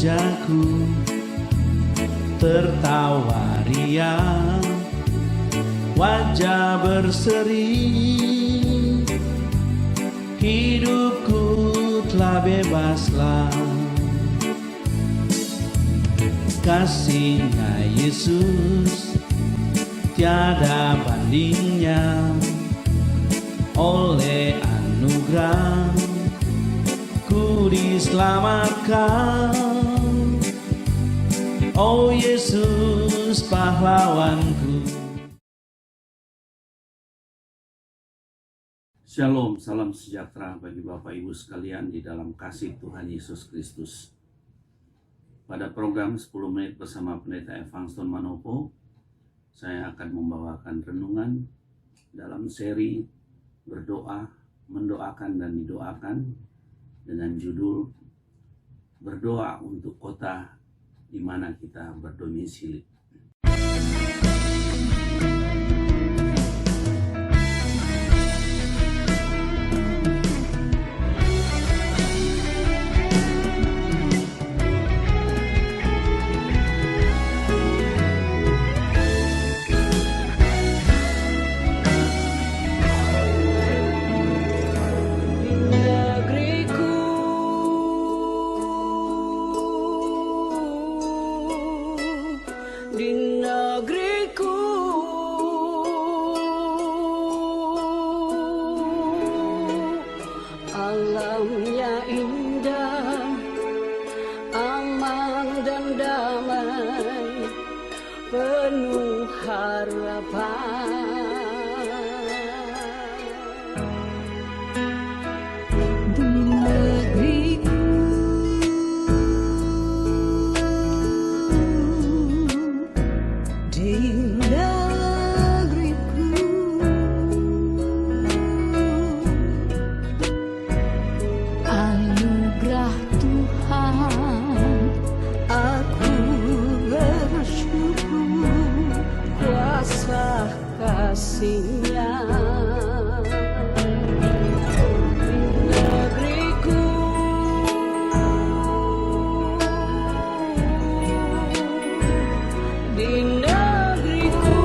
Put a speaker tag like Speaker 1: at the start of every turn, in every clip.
Speaker 1: wajahku tertawa riang, wajah berseri, hidupku telah bebaslah. Kasih-Nya Yesus tiada bandingnya, oleh anugerah ku diselamatkan. Oh Yesus pahlawanku. Shalom, salam sejahtera bagi Bapak Ibu sekalian di dalam kasih Tuhan Yesus Kristus. Pada program 10 menit bersama Pendeta Evanston Manopo, saya akan membawakan renungan dalam seri berdoa, mendoakan dan didoakan dengan judul Berdoa untuk Kota di mana kita berdomisili.
Speaker 2: Alamnya indah, aman dan damai, penuh harapan. Di negeriku, di anugerah Tuhan, aku bersyukur kuasa kasih-Nya. Negeriku, di negeriku,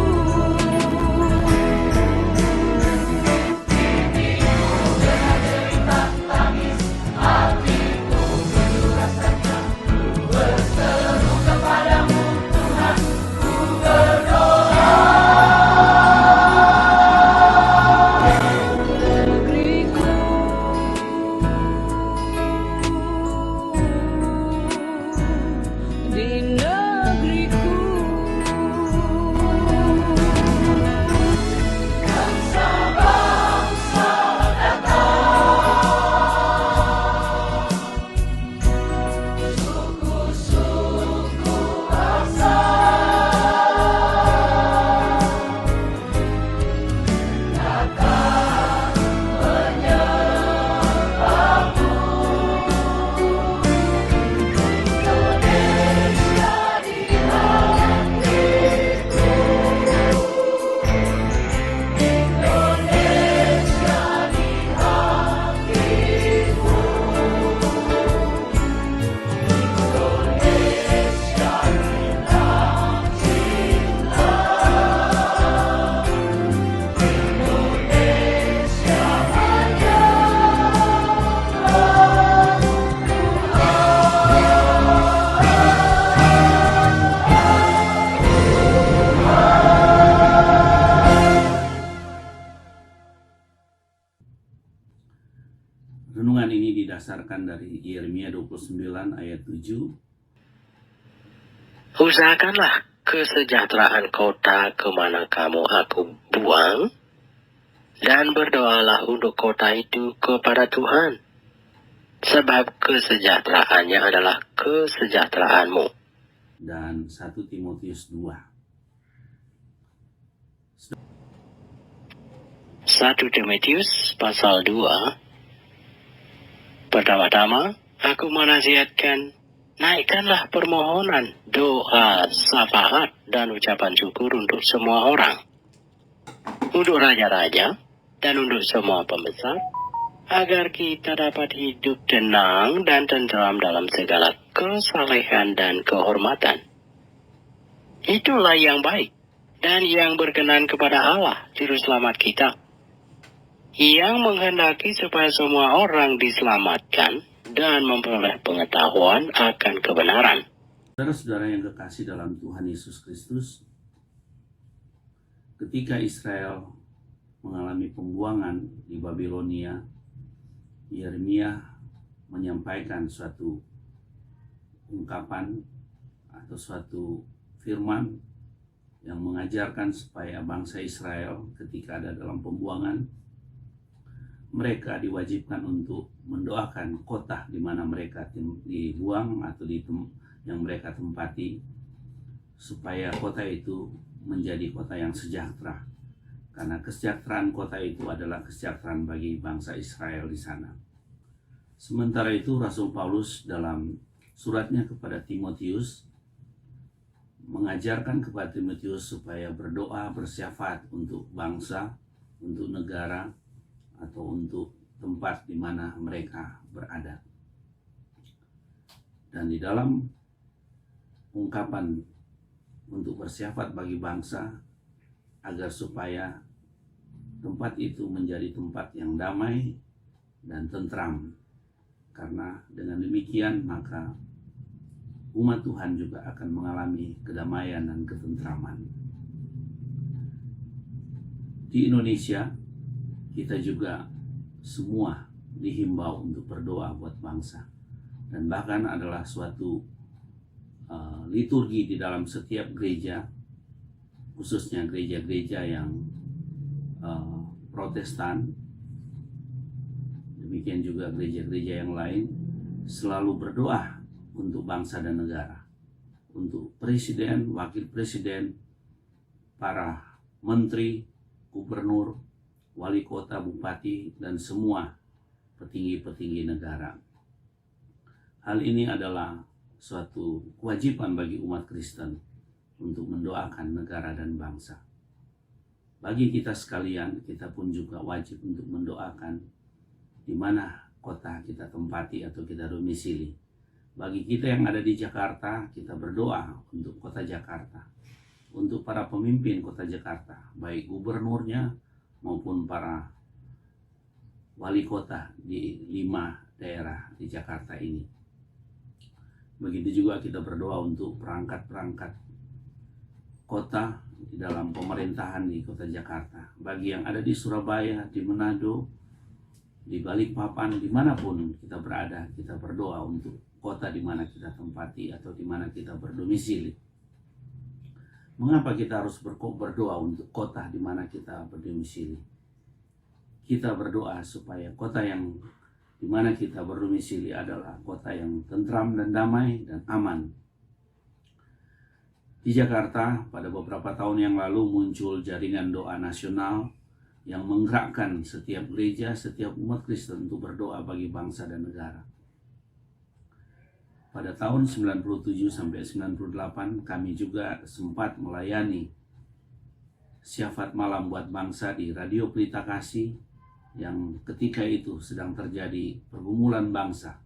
Speaker 1: Renungan ini didasarkan dari Yeremia 29 ayat 7.
Speaker 3: Usahakanlah kesejahteraan kota kemana kamu aku buang, dan berdoalah untuk kota itu kepada Tuhan, sebab kesejahteraannya adalah kesejahteraanmu.
Speaker 1: Dan 1 Timotius 2.
Speaker 3: 1 Timotius pasal 2. Pertama-tama, aku menasihatkan, naikkanlah permohonan, doa, syafaat, dan ucapan syukur untuk semua orang. Untuk raja-raja, dan untuk semua pembesar, agar kita dapat hidup tenang dan tentram dalam segala kesalehan dan kehormatan. Itulah yang baik dan yang berkenan kepada Allah, Juru Selamat kita, yang menghendaki supaya semua orang diselamatkan dan memperoleh pengetahuan akan kebenaran.
Speaker 1: Saudara-saudara yang kekasih dalam Tuhan Yesus Kristus, ketika Israel mengalami pembuangan di Babilonia, Yeremia menyampaikan suatu ungkapan atau suatu firman yang mengajarkan supaya bangsa Israel ketika ada dalam pembuangan, mereka diwajibkan untuk mendoakan kota di mana mereka dibuang atau yang mereka tempati, supaya kota itu menjadi kota yang sejahtera. Karena kesejahteraan kota itu adalah kesejahteraan bagi bangsa Israel di sana. Sementara itu Rasul Paulus dalam suratnya kepada Timotius mengajarkan kepada Timotius supaya berdoa bersyafaat untuk bangsa, untuk negara, atau untuk tempat di mana mereka berada. Dan di dalam ungkapan untuk bersyafaat bagi bangsa agar supaya tempat itu menjadi tempat yang damai dan tentram, karena dengan demikian maka umat Tuhan juga akan mengalami kedamaian dan ketentraman. Di Indonesia kita juga semua dihimbau untuk berdoa buat bangsa, dan bahkan adalah suatu liturgi di dalam setiap gereja, khususnya gereja-gereja yang Protestan, demikian juga gereja-gereja yang lain, selalu berdoa untuk bangsa dan negara, untuk presiden, wakil presiden, para menteri, gubernur, wali kota, bupati, dan semua petinggi-petinggi negara. Hal ini adalah suatu kewajiban bagi umat Kristen untuk mendoakan negara dan bangsa. Bagi kita sekalian, kita pun juga wajib untuk mendoakan di mana kota kita tempati atau kita domisili. Bagi kita yang ada di Jakarta, kita berdoa untuk kota Jakarta, untuk para pemimpin kota Jakarta, baik gubernurnya maupun para wali kota di 5 daerah di Jakarta ini. Begitu juga kita berdoa untuk perangkat-perangkat kota di dalam pemerintahan di kota Jakarta. Bagi yang ada di Surabaya, di Manado, di Balikpapan, dimanapun kita berada, kita berdoa untuk kota di mana kita tempati atau di mana kita berdomisili. Mengapa kita harus berdoa untuk kota di mana kita berdomisili? Kita berdoa supaya kota yang di mana kita berdomisili adalah kota yang tentram dan damai dan aman. Di Jakarta, pada beberapa tahun yang lalu muncul jaringan doa nasional yang menggerakkan setiap gereja, setiap umat Kristen untuk berdoa bagi bangsa dan negara. Pada tahun 97 sampai 98 kami juga sempat melayani syafaat malam buat bangsa di Radio Pelita Kasih, yang ketika itu sedang terjadi pergumulan bangsa,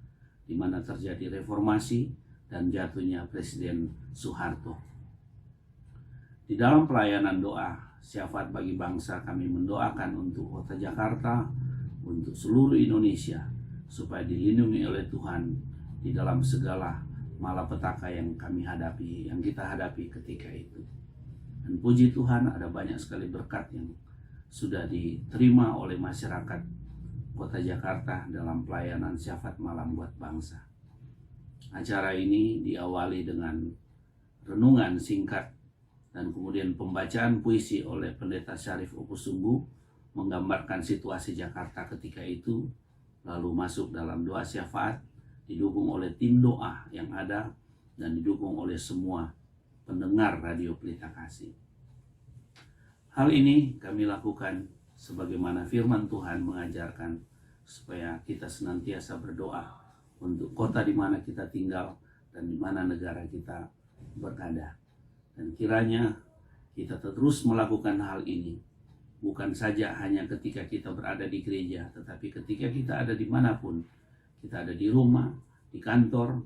Speaker 1: di mana terjadi reformasi dan jatuhnya Presiden Soeharto. Di dalam pelayanan doa syafaat bagi bangsa, kami mendoakan untuk kota Jakarta, untuk seluruh Indonesia, supaya dilindungi oleh Tuhan di dalam segala malapetaka yang kita hadapi ketika itu. Dan puji Tuhan, ada banyak sekali berkat yang sudah diterima oleh masyarakat kota Jakarta dalam pelayanan syafaat malam buat bangsa. Acara ini diawali dengan renungan singkat dan kemudian pembacaan puisi oleh Pendeta Syarif Opusumbu menggambarkan situasi Jakarta ketika itu, lalu masuk dalam doa syafaat didukung oleh tim doa yang ada dan didukung oleh semua pendengar Radio Pelita Kasih. Hal ini kami lakukan sebagaimana firman Tuhan mengajarkan, supaya kita senantiasa berdoa untuk kota di mana kita tinggal dan di mana negara kita berada. Dan kiranya kita terus melakukan hal ini bukan saja hanya ketika kita berada di gereja, tetapi ketika kita ada dimanapun, kita ada di rumah, di kantor,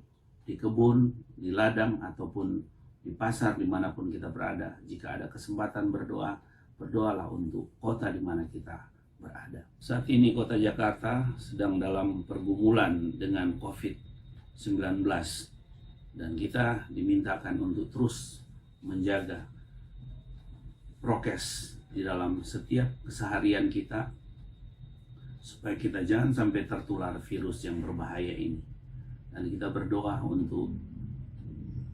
Speaker 1: di kebun, di ladang, ataupun di pasar, dimanapun kita berada. Jika ada kesempatan berdoa, berdoalah untuk kota di mana kita berada. Saat ini kota Jakarta sedang dalam pergumulan dengan COVID-19, dan kita dimintakan untuk terus menjaga prokes di dalam setiap keseharian kita, supaya kita jangan sampai tertular virus yang berbahaya ini. Dan kita berdoa untuk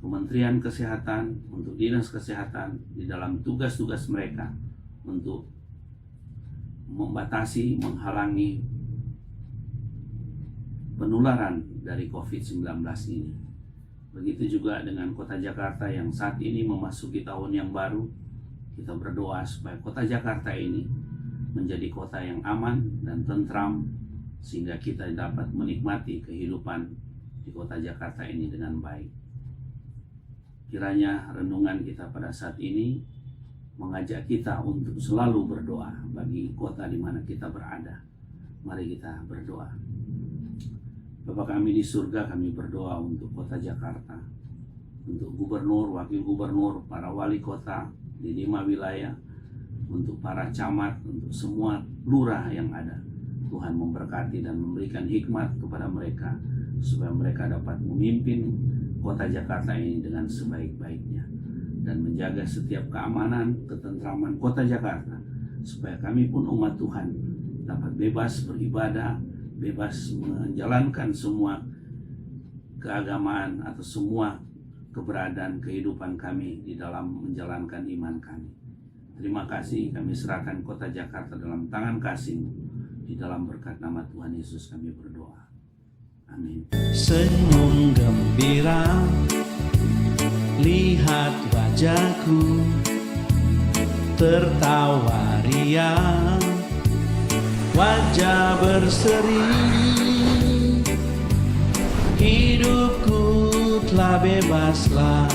Speaker 1: Kementerian Kesehatan, untuk Dinas Kesehatan di dalam tugas-tugas mereka untuk membatasi, menghalangi penularan dari COVID-19 ini. Begitu juga dengan kota Jakarta yang saat ini memasuki tahun yang baru. Kita berdoa supaya kota Jakarta ini menjadi kota yang aman dan tentram, sehingga kita dapat menikmati kehidupan di kota Jakarta ini dengan baik. Kiranya renungan kita pada saat ini mengajak kita untuk selalu berdoa bagi kota di mana kita berada. Mari kita berdoa. Bapa kami di surga, kami berdoa untuk kota Jakarta, untuk gubernur, wakil gubernur, para wali kota di 5 wilayah, untuk para camat, untuk semua lurah yang ada. Tuhan memberkati dan memberikan hikmat kepada mereka, supaya mereka dapat memimpin kota Jakarta ini dengan sebaik-baiknya, dan menjaga setiap keamanan, ketentraman kota Jakarta, supaya kami pun umat Tuhan dapat bebas beribadah, bebas menjalankan semua keagamaan atau semua keberadaan kehidupan kami di dalam menjalankan iman kami. Terima kasih, kami serahkan kota Jakarta dalam tangan kasih-Mu. Di dalam berkat nama Tuhan Yesus kami berdoa. Amin.
Speaker 4: Senyum gembira, lihat wajahku, tertawa riang, wajah berseri. Hidupku telah bebaslah